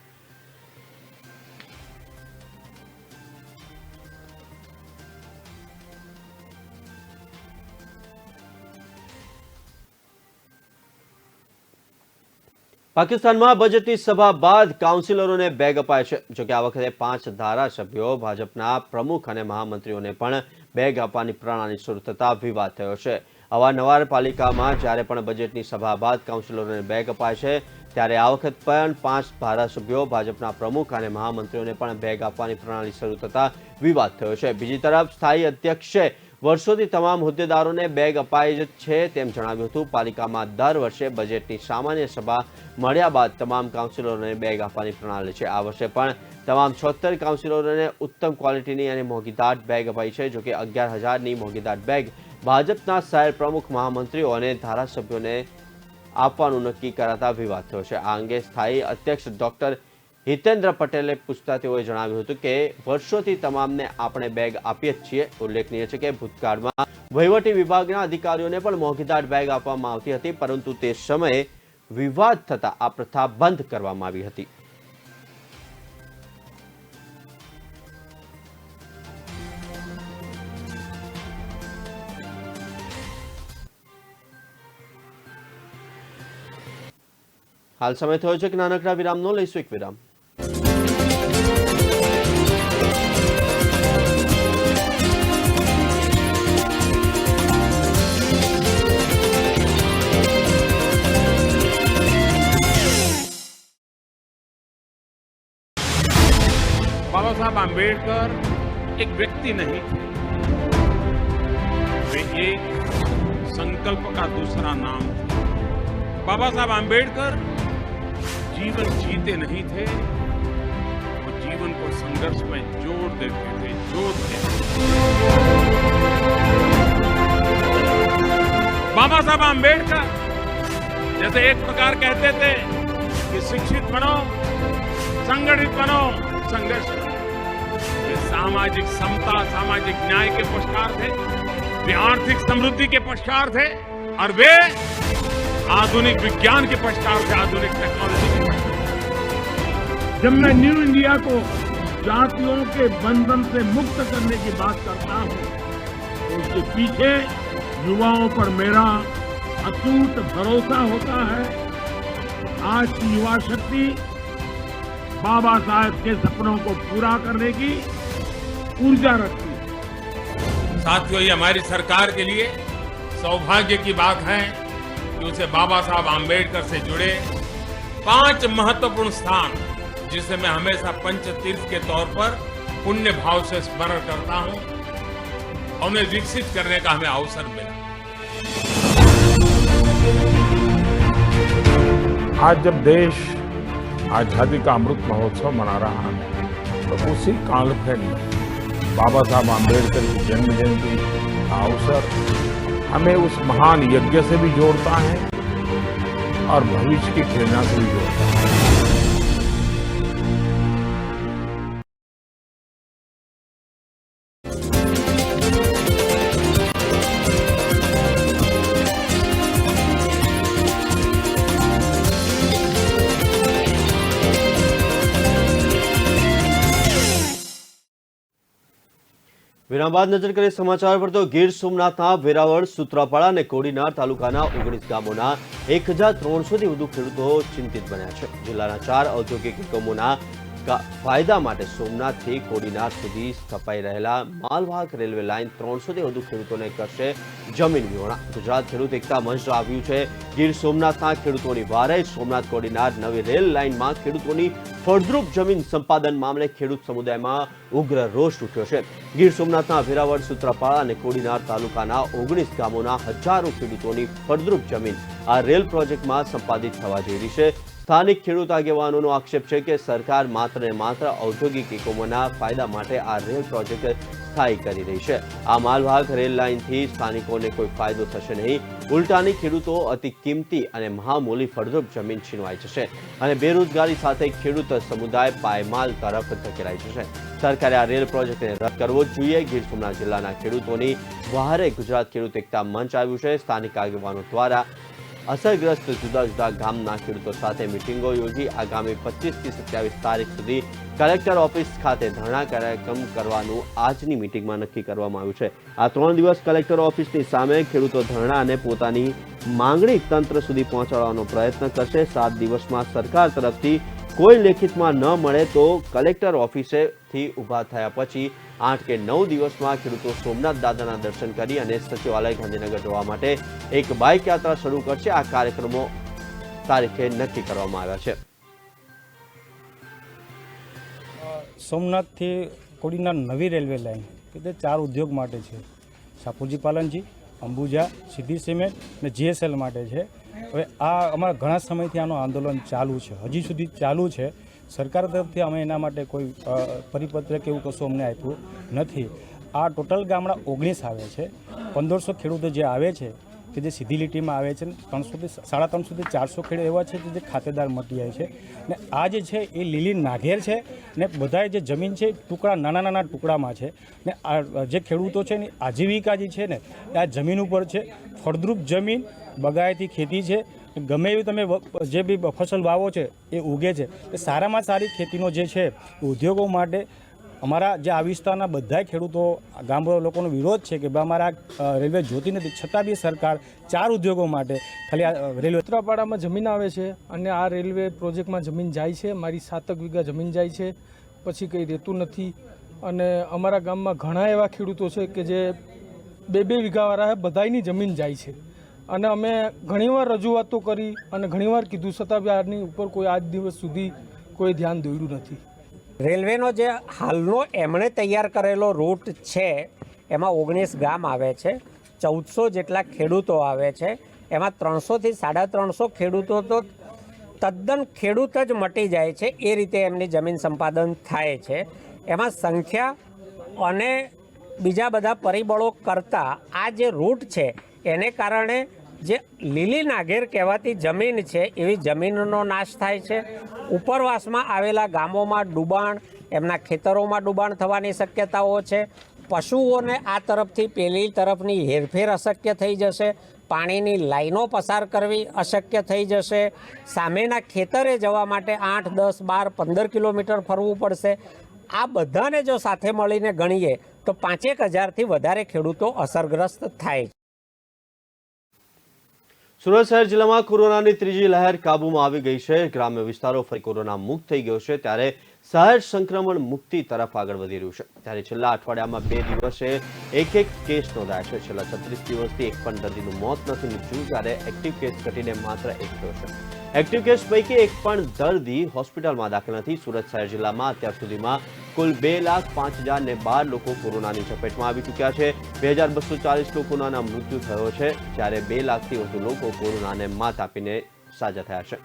પાકિસ્તાનમાં બજેટની સભા બાદ કાઉન્સિલરોને બેગ અપાય છે. જોકે આ વખતે 5 ધારાસભ્યો, ભાજપના પ્રમુખ અને મહામંત્રીઓને પણ બેગ આપવાની પ્રણાલી શરૂ થતા વિવાદ થયો છે. અવારનવાર પાલિકામાં જ્યારે પણ બજેટની સભા બાદ કાઉન્સિલરોને બેગ અપાય છે, ત્યારે આ વખત પણ 5 ધારાસભ્યો, ભાજપના પ્રમુખ અને મહામંત્રીઓને પણ બેગ આપવાની પ્રણાલી શરૂ થતા વિવાદ થયો છે. બીજી તરફ સ્થાયી અધ્યક્ષે વર્ષોથી તમામ હોદ્દેદારોને બેગ અપાય જ છે તેમ જણાવ્યું હતું. પાલિકામાં દર વર્ષે બજેટની સામાન્ય સભા મળ્યા બાદ તમામ કાઉન્સિલરોને બેગ આપવાની પ્રણાલી છે. આ વર્ષે પણ તમામ 76 કાઉન્સિલરોને ઉત્તમ ક્વોલિટીની અને મોંઘીદાટ બેગ અપાઈ છે. જોકે 11,000ની મોંઘીદાટ બેગ ભાજપના શહેર પ્રમુખ, મહામંત્રીઓ અને ધારાસભ્યોને આપવાનું નક્કી કરાતા વિવાદ થયો છે. આ અંગે સ્થાયી અધ્યક્ષ ડોક્ટર હિતેન્દ્ર પટેલે પૂછતા તેઓએ જણાવ્યું હતું કે વર્ષોથી તમામને આપણે બેગ આપીએ જ છીએ. ઉલ્લેખનીય છે કે ભૂતકાળમાં વહીવટી વિભાગના અધિકારીઓને પણ મોંઘીદાટ બેગ આપવામાં આવતી હતી, પરંતુ તે સમયે વિવાદ થતા આ પ્રથા બંધ કરવામાં આવી હતી. હાલ સમય થયો છે કે નાનકડા વિરામનો લઈશું એક વિરામ. बाबा साहब आम्बेडकर एक व्यक्ति नहीं थे, वे एक संकल्प का दूसरा नाम था. बाबा साहब आम्बेडकर जीवन जीते नहीं थे, वो जीवन को संघर्ष में जोड़ देते थे, जोड़ते थे. बाबा साहब आम्बेडकर जैसे एक प्रकार कहते थे कि शिक्षित बनो, संगठित बनो, संघर्ष करो। वे सामाजिक समता, सामाजिक न्याय के पक्षकार थे, वे आर्थिक समृद्धि के पक्षकार थे और वे आधुनिक विज्ञान के पक्षकार थे, आधुनिक टेक्नोलॉजी के पक्षकार। जब मैं न्यू इंडिया को जातियों के बंधन से मुक्त करने की बात करता हूं तो उसके पीछे युवाओं पर मेरा अटूट भरोसा होता है। आज की युवा शक्ति बाबा साहेब के सपनों को पूरा करने की ऊर्जा रखती है। साथियों, ये हमारी सरकार के लिए सौभाग्य की बात है कि उसे बाबा साहब आम्बेडकर से जुड़े 5 महत्वपूर्ण स्थान, जिसे मैं हमेशा पंचतीर्थ के तौर पर पुण्य भाव से स्मरण करता हूं, और उन्हें विकसित करने का हमें अवसर मिला। आज जब देश आजादी का अमृत महोत्सव मना रहा है तो उसी कालखंड में बाबा साहब आम्बेडकर की जन्म जयंती का अवसर हमें उस महान यज्ञ से भी जोड़ता है और भविष्य की प्रेरणा से भी जोड़ता है। વિરામ બાદ નજર કરીએ સમાચાર પર તો ગીર સોમનાથના વેરાવળ, સૂત્રાપાડા અને કોડીનાર તાલુકાના 19 ગામોના 1300થી વધુ ખેડૂતો ચિંતિત બન્યા છે। જિલ્લાના 4 ઔદ્યોગિક એકમોના ફાયદા માટે સોમનાથથી કોડીનાર સુધી સ્થપાઈ રહેલા માલવાહક રેલવે લાઇન 300થી વધુ ખેડૂતોને કરશે જમીન વિહોણા। ગુજરાત ખેડૂત એકતા મંચ આવ્યું છે ગીર સોમનાથના ખેડૂતોની વારે। સોમનાથ કોડીનાર નવી રેલ લાઇનમાં ખેડૂતોની ફળદ્રુપ જમીન સંપાદન મામલે ખેડૂત સમુદાયમાં ઉગ્ર રોષ ઉઠ્યો છે। ગીર સોમનાથના વેરાવળ, સૂત્રાપાડા અને કોડીનાર તાલુકાના 19 ગામોના હજારો ખેડૂતોની ફળદ્રુપ જમીન આ રેલ પ્રોજેક્ટમાં સંપાદિત થવા જઈ રહી છે। સ્થાનિક ખેડૂત આગેવાનોનો આક્ષેપ છે કે સરકાર માત્ર ને માત્ર ઔદ્યોગિક એકમોના ફાયદા માટે આ રેલ પ્રોજેક્ટ સ્થાયી કરી રહી છે। આ માલવાહક રેલ લાઇનથી સ્થાનિકોને કોઈ ફાયદો થશે નહીં, ઉલટાની ખેડૂતો અતિ કિંમતી અને મહામૂલી ફળદ્રુપ જમીન છીનવાઈ જશે અને બેરોજગારી સાથે ખેડૂત સમુદાય પાયમાલ તરફ ધકેલાઈ જશે। સરકારે આ રેલ પ્રોજેક્ટને રદ કરવો જ જોઈએ। ગીર સોમનાથ જિલ્લાના ખેડૂતોની વહારે ગુજરાત ખેડૂત એકતા મંચ આવ્યું છે। સ્થાનિક આગેવાનો દ્વારા અસરગ્રસ્ત જુદા જુદા ગામના ખેડૂતો સાથે મિટિંગો યોજી આગામી 25થી 27 તારીખ સુધી કલેક્ટર ઓફિસ ખાતે ધરણા કાર્યક્રમ કરવાનું આજની મિટિંગમાં નક્કી કરવામાં આવ્યું છે। આ 3 દિવસ કલેક્ટર ઓફિસની સામે ખેડૂતો ધરણા અને પોતાની માંગણી તંત્ર સુધી પહોંચાડવાનો પ્રયત્ન કરશે। 7 દિવસમાં સરકાર તરફથી કોઈ લેખિતમાં ન મળે તો કલેક્ટર ઓફિસેથી ઊભા થયા પછી 8 કે 9 દિવસમાં ખેડૂતો સોમનાથ દાદાના દર્શન કરી અને સચિવાલય ગાંધીનગર જવા માટે એક બાઇક યાત્રા શરૂ કરશે। આ કાર્યક્રમો તારીખે નક્કી કરવામાં આવ્યા છે। સોમનાથથી કોડીનાર નવી રેલવે લાઇન કે તે 4 ઉદ્યોગ માટે છે, સાપુજી પાલનજી, અંબુજા, સિદ્ધિ સિમેન્ટ અને જીએસએલ માટે છે। હવે આ અમારા ઘણા સમયથી આનું આંદોલન ચાલુ છે, હજી સુધી ચાલુ છે। સરકાર તરફથી અમે એના માટે કોઈ પરિપત્ર કે એવું કશું અમને આપ્યું નથી। આ ટોટલ ગામડા 19 આવે છે। 1500 ખેડૂતો જે આવે છે કે જે સીધી લીટીમાં આવે છે, 300થી 350 થી 400 ખેડૂત એવા છે જે ખાતેદાર મટી જાય છે ને આ જે છે એ લીલી નાઘેર છે ને બધાએ જે જમીન છે ટુકડા નાના નાના ટુકડામાં છે ને આ જે ખેડૂતો છે ને આજીવિકા જે છે ને આ જમીન ઉપર છે, ફળદ્રુપ જમીન, બગાયતી ખેતી છે। ગમે એવી તમે જે બી ફસલ વાવો છે એ ઉગે છે એ સારામાં સારી ખેતીનો જે છે ઉદ્યોગો માટે અમારા જે આ વિસ્તારના બધા ખેડૂતો ગામ લોકોનો વિરોધ છે કે અમારા રેલવે જોતી નથી, છતાં બી સરકાર 4 ઉદ્યોગો માટે ખાલી આ રેલવે સૂત્રાપાડામાં જમીન આવે છે અને આ રેલવે પ્રોજેક્ટમાં જમીન જાય છે। મારી 7 વીઘા જમીન જાય છે, પછી કંઈ રહેતું નથી। અને અમારા ગામમાં ઘણા એવા ખેડૂતો છે કે જે 2-2 વીઘાવાળા બધાની જમીન જાય છે અને અમે ઘણીવાર રજૂઆતો કરી અને ઘણીવાર કીધું, છતાં બી આની ઉપર કોઈ આજ દિવસ સુધી કોઈ ધ્યાન દોર્યું નથી। રેલવેનો જે હાલનો એમણે તૈયાર કરેલો રૂટ છે એમાં 19 ગામ આવે છે, 1400 જેટલા ખેડૂતો આવે છે। એમાં 300થી 350 ખેડૂતો તો તદ્દન ખેડૂત જ મટી જાય છે, એ રીતે એમની જમીન સંપાદન થાય છે। એમાં સંખ્યા અને બીજા બધા પરિબળો કરતાં આ જે રૂટ છે એને કારણે જે લીલી નાગેર કહેવાતી જમીન છે એવી જમીનનો નાશ થાય છે. ઉપરવાસમાં આવેલા ગામોમાં ડૂબાણ, એમના ખેતરોમાં ડૂબાણ થવાની શક્યતાઓ છે. પશુઓને આ તરફથી પેલી તરફની હેરફેર અશક્ય થઈ જશે. પાણીની લાઈનો પસાર કરવી અશક્ય થઈ જશે. સામેના ખેતરે જવા માટે 8, 10, 12, 15 કિલોમીટર ફરવું પડશે. આ બધાને જો સાથે મળીને ગણીએ તો 5,000થી વધારે ખેડૂતો અસરગ્રસ્ત થાય. સુરત શહેર જિલ્લામાં કોરોનાની ત્રીજી લહેર કાબૂમાં આવી ગઈ છે. ગ્રામ્ય વિસ્તારો ફરી કોરોના મુક્ત થઈ ગયો છે, ત્યારે શહેર સંક્રમણ મુક્તિ તરફ આગળ વધી રહ્યું છે. ત્યારે છેલ્લા અઠવાડિયામાં 2 દિવસે એક કેસ નોંધાયા છે. છેલ્લા 36 દિવસથી એક પણ દર્દીનું મોત નથી નીપજ્યું, જ્યારે એક્ટિવ કેસ ઘટીને માત્ર 1 થયો છે. એક્ટિવ કેસ પૈકી એક પણ દર્દી હોસ્પિટલમાં દાખલ નથી. સુરત શહેર જિલ્લામાં અત્યાર સુધીમાં કુલ 2,05,012 લોકો કોરોનાની ચપેટમાં આવી ચૂક્યા છે. 2,240 લોકોના મૃત્યુ થયો છે, જ્યારે 2 લાખથી વધુ લોકો કોરોનાને માત આપીને સાજા થયા છે.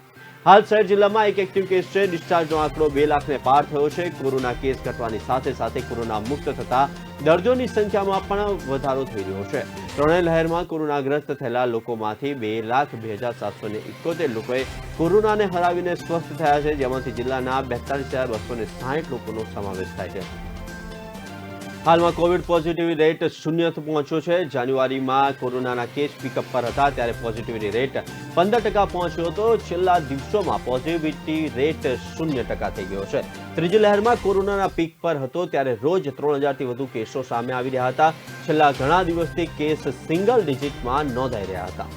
હાલ શહેર જિલ્લામાં એક એક્ટિવ કેસ છે. ડિસ્ચાર્જનો આંકડો 2 લાખને પાર થયો છે. કોરોના કેસ ઘટવાની સાથે સાથે કોરોના મુક્ત થતા દર્દીઓની સંખ્યામાં પણ વધારો થઈ રહ્યો છે. ત્રણેય લહેરમાં કોરોનાગ્રસ્ત થયેલા લોકોમાંથી 2,02,771 લોકોએ કોરોનાને હરાવીને સ્વસ્થ થયા છે, જેમાંથી જિલ્લાના 42,260 લોકોનો સમાવેશ થાય છે. હાલમાં કોવિડ પોઝિટિવિટી રેટ 0 પહોંચ્યો છે. જાન્યુઆરીમાં કોરોનાના કેસ પિકઅપ પર હતા, ત્યારે પોઝિટિવિટી રેટ 15% પહોંચ્યો હતો. છેલ્લા દિવસોમાં પોઝિટિવિટી રેટ 0% થઈ ગયો છે. ત્રીજી લહેરમાં કોરોનાના પીક પર હતો, ત્યારે રોજ 3,000થી વધુ કેસો સામે આવી રહ્યા હતા. છેલ્લા ઘણા દિવસથી કેસ સિંગલ ડિજિટમાં નોંધાઈ રહ્યા હતા.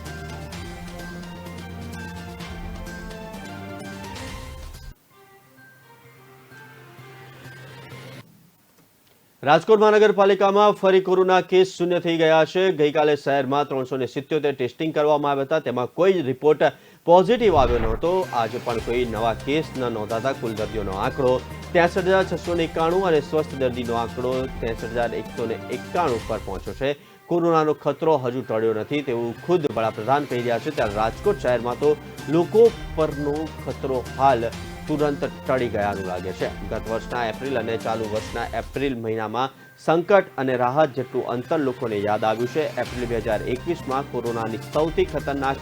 રાજકોટ મહાનગરપાલિકામાં ફરી કોરોના કેસ શૂન્ય થઈ ગયા છે. ગઈકાલે શહેરમાં 377 ટેસ્ટિંગ કરવામાં આવ્યા હતા, તેમાં કોઈ રિપોર્ટ પોઝિટિવ આવ્યો નહોતો. આજે પણ કોઈ નવા કેસ ન નોંધાતા કુલ દર્દીઓનો આંકડો 63,691 અને સ્વસ્થ દર્દીનો આંકડો 63,191 પર પહોંચ્યો છે. કોરોનાનો ખતરો હજુ ટળ્યો નથી તેવું ખુદ વડાપ્રધાન કહી રહ્યા છે, ત્યારે રાજકોટ શહેરમાં તો લોકો પરનો ખતરો હાલ તુરંત ટળી ગયાનું લાગે છે. ગત વર્ષના એપ્રિલ અને ચાલુ વર્ષના એપ્રિલ મહિનામાં સંકટ અને રાહત જેટલું અંતર લોકોને યાદ આવ્યું છે. એપ્રિલ 2021માં કોરોનાની સૌથી ખતરનાક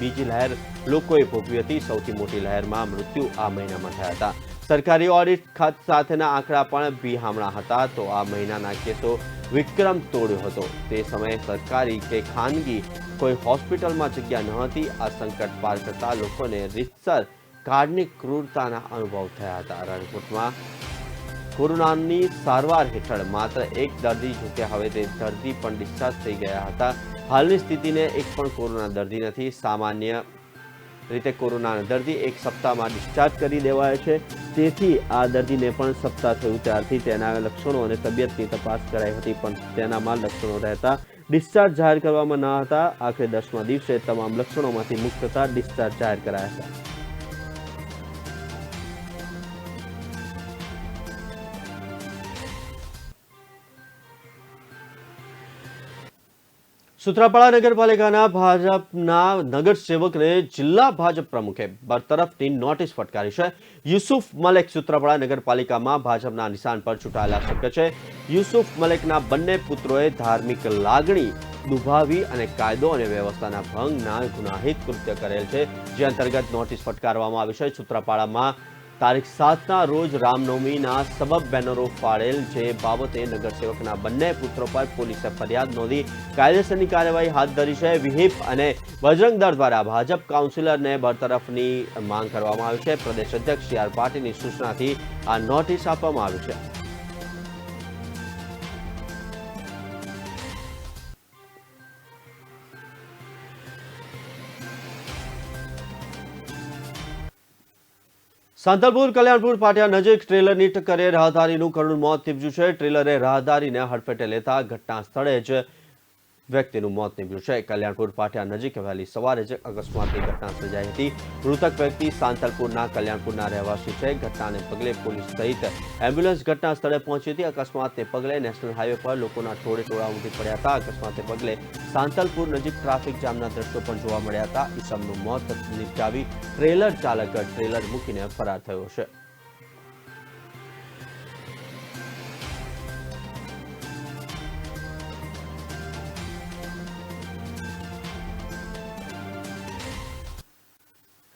બીજી લહેર લોકોએ ભોગવી હતી. સૌથી મોટી લહેરમાં મૃત્યુ આ મહિનામાં થયા હતા. સરકારી ઓડિટ સાથેના આંકડા પણ બિહામણા હતા, તો આ મહિનાના કેસો વિક્રમ તોડ્યો હતો. તે સમયે સરકારી કે ખાનગી કોઈ હોસ્પિટલમાં જગ્યા ન હતી. આ સંકટ પાર કરતા લોકોને રીતસર કાર્ડની ક્રૂરતાના અનુભવ થયા હતા. રાજકોટમાં કોરોનાની સારવાર હેઠળ માત્ર 1 દર્દી, જોકે હવે તે દર્દી પણ ડિસ્ચાર્જ થઈ ગયા હતા. હાલની સ્થિતિને એક પણ કોરોના દર્દી નથી. સામાન્ય રીતે કોરોનાના દર્દી 1 સપ્તાહમાં ડિસ્ચાર્જ કરી દેવાય છે. તેથી આ દર્દીને પણ સપ્તાહ થયું ત્યારથી તેના લક્ષણો અને તબિયતની તપાસ કરાઈ હતી, પણ તેનામાં લક્ષણો રહેતા ડિસ્ચાર્જ જાહેર કરવામાં ન હતા. આખરે 10મા દિવસે તમામ લક્ષણોમાંથી મુક્ત થતા ડિસ્ચાર્જ જાહેર કરાયા હતા. સૂત્રાપાડા નગરપાલિકાના ભાજપના નગરસેવકને જિલ્લા ભાજપ પ્રમુખે બરતરફની નોટિસ ફટકારી છે. યુસુફ મલેક સૂત્રાપાડા નગરપાલિકામાં ભાજપના નિશાન પર ચૂંટાયેલા સભ્ય છે. યુસુફ મલેકના બંને પુત્રોએ ધાર્મિક લાગણી દુભાવી અને કાયદો અને વ્યવસ્થાના ભંગના ગુનાહિત કૃત્ય કરેલ છે, જે અંતર્ગત નોટિસ ફટકારવામાં આવી છે. સૂત્રાપાડામાં તારીખ 7ના રોજ રામનવમીના સબબ બેનરો ફાળેલ, જે બાબતે નગરસેવકના બંને પુત્રો પર પોલીસે ફરિયાદ નોંધી કાયદેસરની કાર્યવાહી હાથ ધરી છે. વિહિપ અને બજરંગ દળ દ્વારા ભાજપ કાઉન્સિલરને બરતરફની માંગ કરવામાં આવી છે. પ્રદેશ અધ્યક્ષ CR પાટીલની સૂચનાથી આ નોટિસ આપવામાં આવી છે. સાંતલપુર કલ્યાણપુર પાટિયા નજીક ટ્રેલરની ટક્કરે રાહદારીનું કરુણ મોત નીપજ્યું છે. ટ્રેલરે રાહદારીને હડફેટે લેતા ઘટના સ્થળે જ વ્યક્તિનું મોત નીપજ્યું છે. કલ્યાણપુર પાટિયા નજીક વહેલી સવારે જ અકસ્માતની ઘટના સર્જાઈ હતી. મૃતક વ્યક્તિ સાંતલપુરના કલ્યાણપુરના રહેવાસી છે. ઘટનાને પગલે પોલીસ સહિત એમ્બ્યુલન્સ ઘટના સ્થળે પહોંચી હતી. અકસ્માતને પગલે નેશનલ હાઈવે પર લોકોના ટોળે ઉમટી પડ્યા હતા. અકસ્માતને પગલે સાંતલપુર નજીક ટ્રાફિક જામના દ્રશ્યો પણ જોવા મળ્યા હતા. ઈસમનું મોત નિપજાવી ટ્રેલર ચાલક ટ્રેલર મૂકીને ફરાર થયો છે.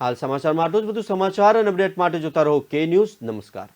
હાલ સમાચારમાં આટલું જ. વધુ સમાચાર અને અપડેટ માટે જોતા રહો કે ન્યૂઝ. નમસ્કાર.